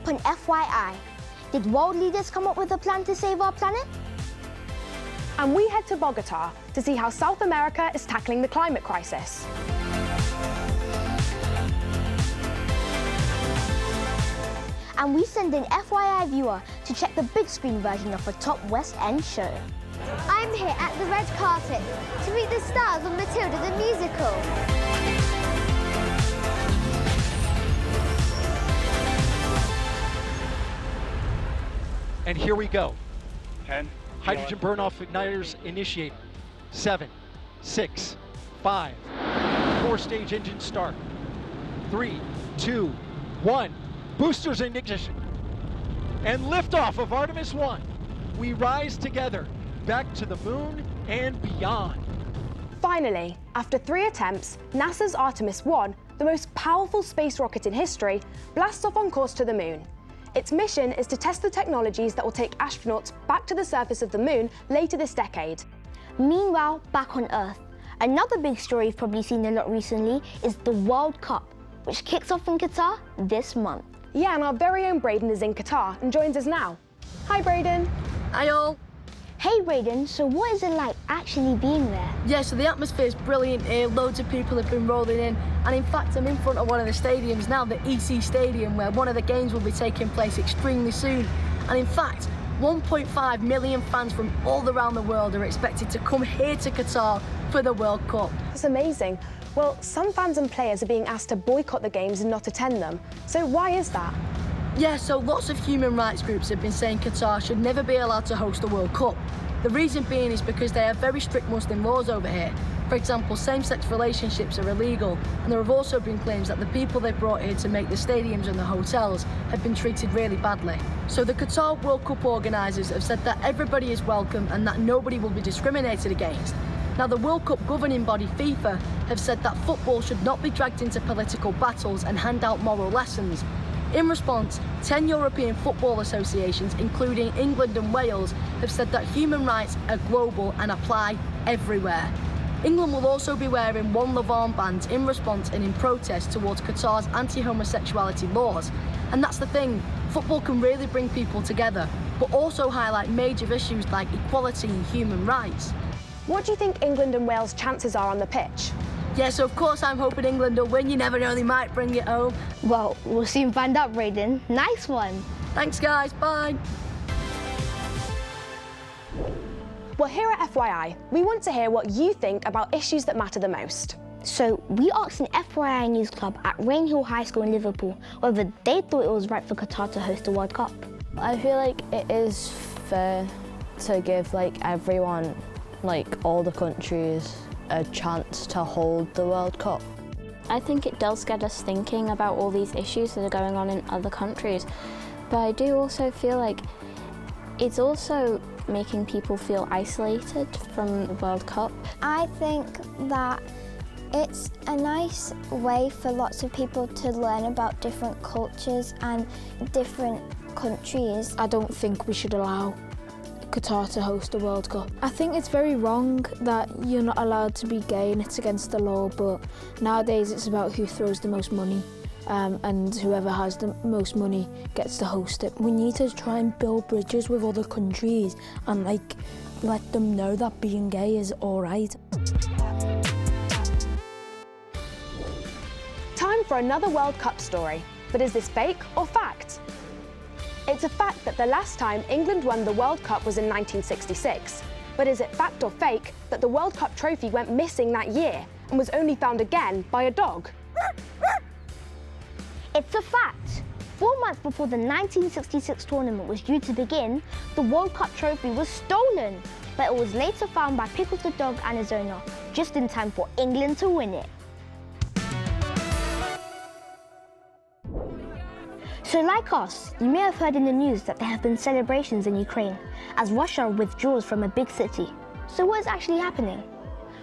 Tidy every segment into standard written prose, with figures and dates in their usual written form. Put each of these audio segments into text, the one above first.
up on FYI. Did world leaders come up with a plan to save our planet? And we head to Bogota to see how South America is tackling the climate crisis. And we send an FYI viewer to check the big screen version of a top West End show. I'm here at the red carpet to meet the stars of Matilda the Musical. And here we go. 10. Hydrogen burn-off igniters initiate. 7, 6, 5. 4-stage engine start. 3, 2, 1. Boosters in ignition. And liftoff of Artemis 1. We rise together, back to the moon and beyond. Finally, after 3 attempts, NASA's Artemis 1, the most powerful space rocket in history, blasts off on course to the moon. Its mission is to test the technologies that will take astronauts back to the surface of the moon later this decade. Meanwhile, back on Earth, another big story you've probably seen a lot recently is the World Cup, which kicks off in Qatar this month. Yeah, and our very own Braden is in Qatar and joins us now. Hi, Braden. Hi all. Hey Braden, so what is it like actually being there? Yeah, so the atmosphere is brilliant here, loads of people have been rolling in, and in fact I'm in front of one of the stadiums now, the EC Stadium, where one of the games will be taking place extremely soon. And in fact, 1.5 million fans from all around the world are expected to come here to Qatar for the World Cup. That's amazing. Well, some fans and players are being asked to boycott the games and not attend them. So why is that? Yeah, so lots of human rights groups have been saying Qatar should never be allowed to host the World Cup. The reason being is because they have very strict Muslim laws over here. For example, same-sex relationships are illegal, and there have also been claims that the people they brought here to make the stadiums and the hotels have been treated really badly. So the Qatar World Cup organisers have said that everybody is welcome and that nobody will be discriminated against. Now, the World Cup governing body, FIFA, have said that football should not be dragged into political battles and hand out moral lessons. In response, 10 European football associations, including England and Wales, have said that human rights are global and apply everywhere. England will also be wearing One Love armbands in response and in protest towards Qatar's anti-homosexuality laws. And that's the thing, football can really bring people together, but also highlight major issues like equality and human rights. What do you think England and Wales' chances are on the pitch? Yeah, so of course I'm hoping England will win. You never know, they might bring it home. Well, we'll soon find out, Braden. Nice one. Thanks, guys. Bye. Well, here at FYI, we want to hear what you think about issues that matter the most. So, we asked an FYI News Club at Rainhill High School in Liverpool whether they thought it was right for Qatar to host the World Cup. I feel like it is fair to give everyone, all the countries, a chance to hold the World Cup. I think it does get us thinking about all these issues that are going on in other countries, but I do also feel like it's also making people feel isolated from the World Cup. I think that it's a nice way for lots of people to learn about different cultures and different countries. I don't think we should allow Qatar to host the World Cup. I think it's very wrong that you're not allowed to be gay and it's against the law, but nowadays it's about who throws the most money, and whoever has the most money gets to host it. We need to try and build bridges with other countries and let them know that being gay is all right. Time for another World Cup story. But is this fake or fact? It's a fact that the last time England won the World Cup was in 1966. But is it fact or fake that the World Cup trophy went missing that year and was only found again by a dog? It's a fact. 4 months before the 1966 tournament was due to begin, the World Cup trophy was stolen, but it was later found by Pickles the dog and his owner, just in time for England to win it. So like us, you may have heard in the news that there have been celebrations in Ukraine as Russia withdraws from a big city. So what is actually happening?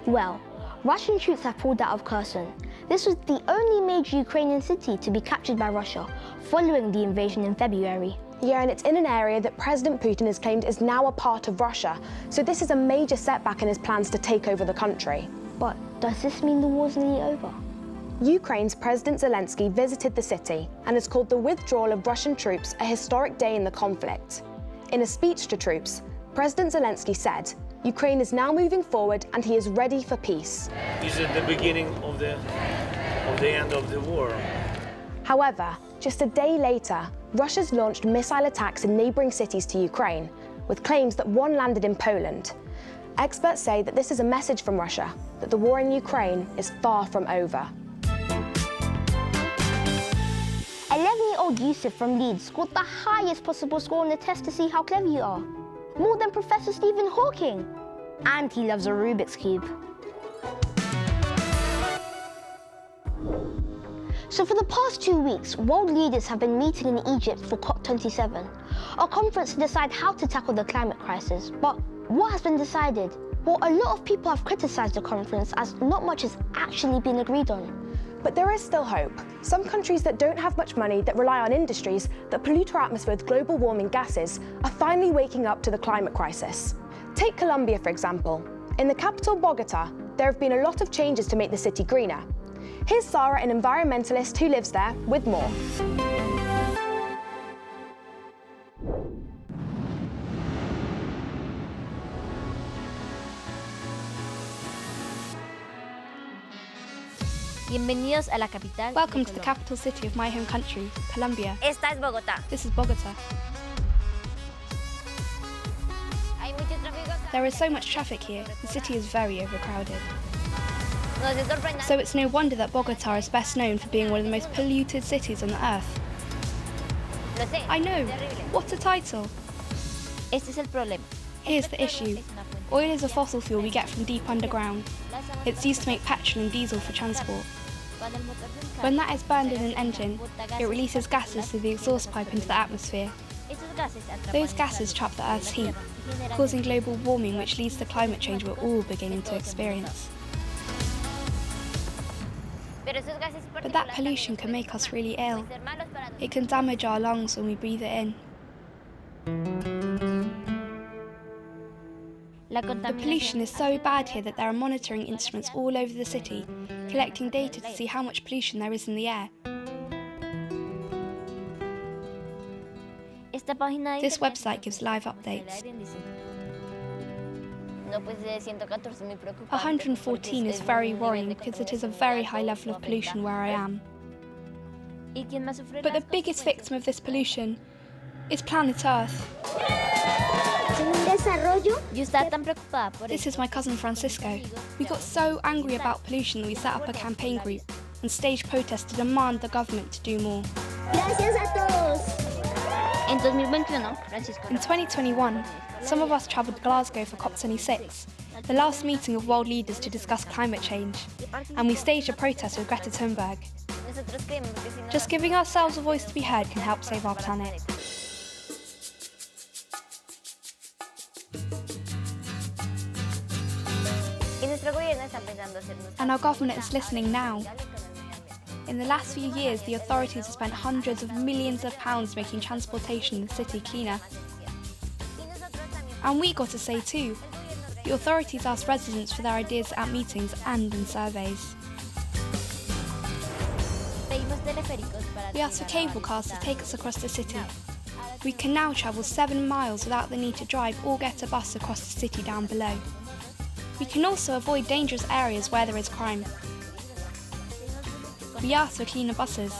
Well, Russian troops have pulled out of Kherson. This was the only major Ukrainian city to be captured by Russia following the invasion in February. Yeah, and it's in an area that President Putin has claimed is now a part of Russia. So this is a major setback in his plans to take over the country. But does this mean the war's nearly over? Ukraine's President Zelensky visited the city and has called the withdrawal of Russian troops a historic day in the conflict. In a speech to troops, President Zelensky said, Ukraine is now moving forward and he is ready for peace. This is the beginning of the end of the war. However, just a day later, Russia's launched missile attacks in neighbouring cities to Ukraine, with claims that one landed in Poland. Experts say that this is a message from Russia, that the war in Ukraine is far from over. 11-year-old Yusuf from Leeds scored the highest possible score on the test to see how clever you are. More than Professor Stephen Hawking. And he loves a Rubik's Cube. So for the past 2 weeks, world leaders have been meeting in Egypt for COP27, a conference to decide how to tackle the climate crisis. But what has been decided? Well, a lot of people have criticised the conference as not much has actually been agreed on. But there is still hope. Some countries that don't have much money, that rely on industries that pollute our atmosphere with global warming gases, are finally waking up to the climate crisis. Take Colombia, for example. In the capital, Bogota, there have been a lot of changes to make the city greener. Here's Sarah, an environmentalist who lives there, with more. Bienvenidos a la capital. Welcome to the capital city of my home country, Colombia. Esta es Bogotá. This is Bogota. Hay mucho tráfico. There is so much traffic here, the city is very overcrowded. Nos es sorprendente. So it's no wonder that Bogota is best known for being one of the most polluted cities on the earth. Lo sé. I know. Terrible. What a title. Este es el problema. Here's the issue. Oil is a fossil fuel we get from deep underground. It's used to make petrol and diesel for transport. When that is burned in an engine, it releases gases through the exhaust pipe into the atmosphere. Those gases trap the Earth's heat, causing global warming, which leads to climate change we're all beginning to experience. But that pollution can make us really ill. It can damage our lungs when we breathe it in. The pollution is so bad here that there are monitoring instruments all over the city, collecting data to see how much pollution there is in the air. This website gives live updates. 114 is very worrying because it is a very high level of pollution where I am. But the biggest victim of this pollution is planet Earth. This is my cousin Francisco. We got so angry about pollution that we set up a campaign group and staged protests to demand the government to do more. En 2021, In 2021, some of us travelled to Glasgow for COP26, the last meeting of world leaders to discuss climate change, and we staged a protest with Greta Thunberg. Just giving ourselves a voice to be heard can help save our planet. And our government is listening now. In the last few years, the authorities have spent hundreds of millions of pounds making transportation in the city cleaner. And we got a say too. The authorities asked residents for their ideas at meetings and in surveys. We asked for cable cars to take us across the city. We can now travel 7 miles without the need to drive or get a bus across the city down below. We can also avoid dangerous areas where there is crime. We asked for cleaner buses.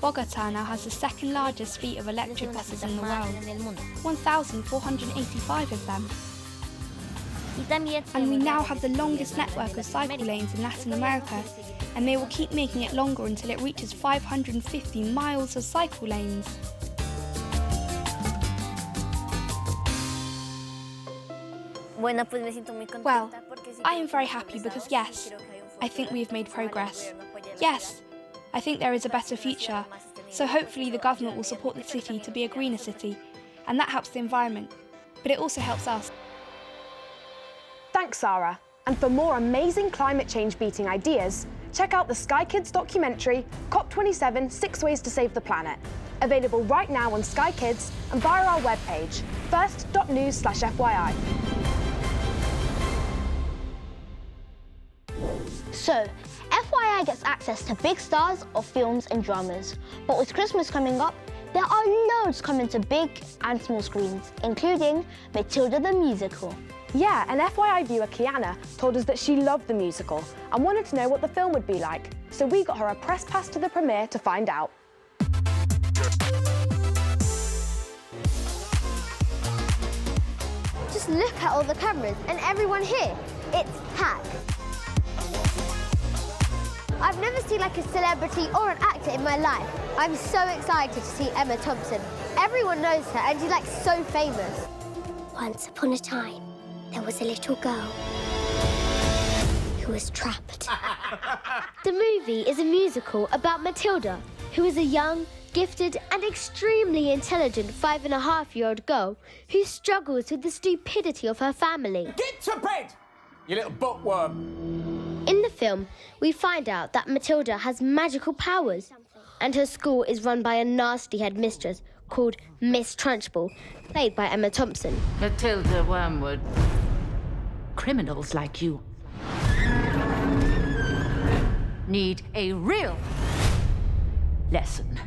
Bogota now has the second largest fleet of electric buses in the world, 1,485 of them. And we now have the longest network of cycle lanes in Latin America, and they will keep making it longer until it reaches 550 miles of cycle lanes. Well, I am very happy because yes, I think we have made progress. Yes, I think there is a better future, so hopefully the government will support the city to be a greener city, and that helps the environment, but it also helps us. Thanks, Sarah. And for more amazing climate change beating ideas, check out the Sky Kids documentary, COP27 6 Ways to Save the Planet. Available right now on Sky Kids and via our webpage, first.news/FYI. So, FYI FYI gets access to big stars of films and dramas. But with Christmas coming up, there are loads coming to big and small screens, including Matilda the Musical. Yeah, and FYI viewer Kiana told us that she loved the musical and wanted to know what the film would be like. So we got her a press pass to the premiere to find out. Just look at all the cameras and everyone here. It's packed. I've never seen like a celebrity or an actor in my life. I'm so excited to see Emma Thompson. Everyone knows her and she's like so famous. Once upon a time, there was a little girl who was trapped. The movie is a musical about Matilda, who is a young, gifted and extremely intelligent 5.5-year-old girl who struggles with the stupidity of her family. Get to bed, you little bookworm. In the film, we find out that Matilda has magical powers and her school is run by a nasty headmistress called Miss Trunchbull, played by Emma Thompson. Matilda Wormwood. Criminals like you need a real lesson.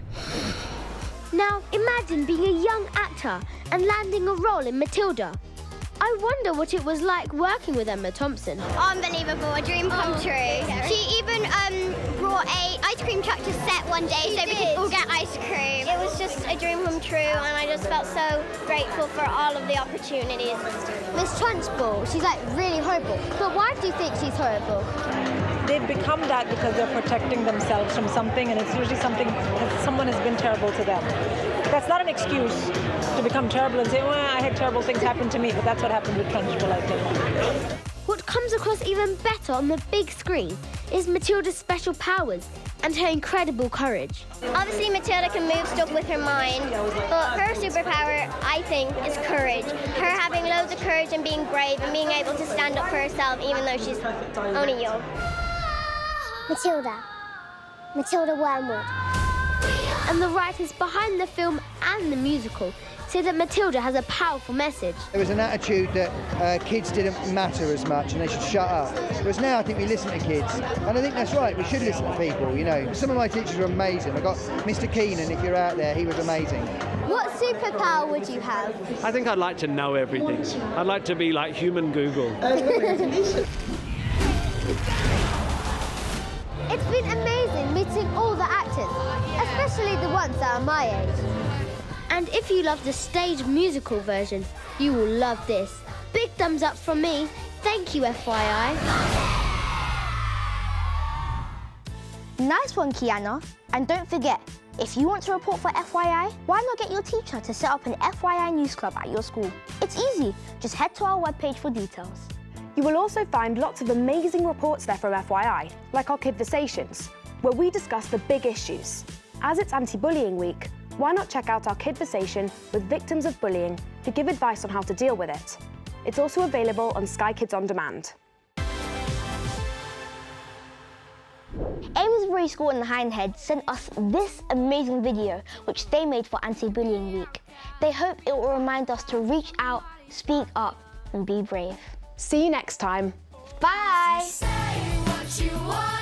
Now, imagine being a young actor and landing a role in Matilda. I wonder what it was like working with Emma Thompson. Unbelievable, a dream come true. She even brought a ice cream truck to set one day so we could all get ice cream. It was just a dream come true and I just felt so grateful for all of the opportunities. Miss Trunchbull, she's like really horrible. But why do you think she's horrible? They've become that because they're protecting themselves from something, and it's usually something that someone has been terrible to them. That's not an excuse to become terrible and say, well, I had terrible things happen to me, but that's what happened with Trunchbull, I think. What comes across even better on the big screen is Matilda's special powers and her incredible courage. Obviously, Matilda can move stuff with her mind, but her superpower, I think, is courage. Her having loads of courage and being brave and being able to stand up for herself even though she's only young. Matilda Wormwood. And the writers behind the film and the musical say that Matilda has a powerful message. There was an attitude that kids didn't matter as much and they should shut up. Whereas now I think we listen to kids, and I think that's right, we should listen to people, you know. Some of my teachers were amazing. I got Mr. Keenan, if you're out there, he was amazing. What superpower would you have? I think I'd like to know everything. I'd like to be like human Google. It's been amazing meeting all the actors, especially the ones that are my age. And if you love the stage musical version, you will love this. Big thumbs up from me. Thank you, FYI. Nice one, Kiana. And don't forget, if you want to report for FYI, why not get your teacher to set up an FYI news club at your school? It's easy. Just head to our webpage for details. You will also find lots of amazing reports there from FYI, like our Kidversations, where we discuss the big issues. As it's anti-bullying week, why not check out our Kidversation with victims of bullying who give advice on how to deal with it. It's also available on Sky Kids On Demand. Amesbury School in Hindhead sent us this amazing video which they made for Anti-Bullying Week. They hope it will remind us to reach out, speak up and be brave. See you next time. Bye! Say what you want.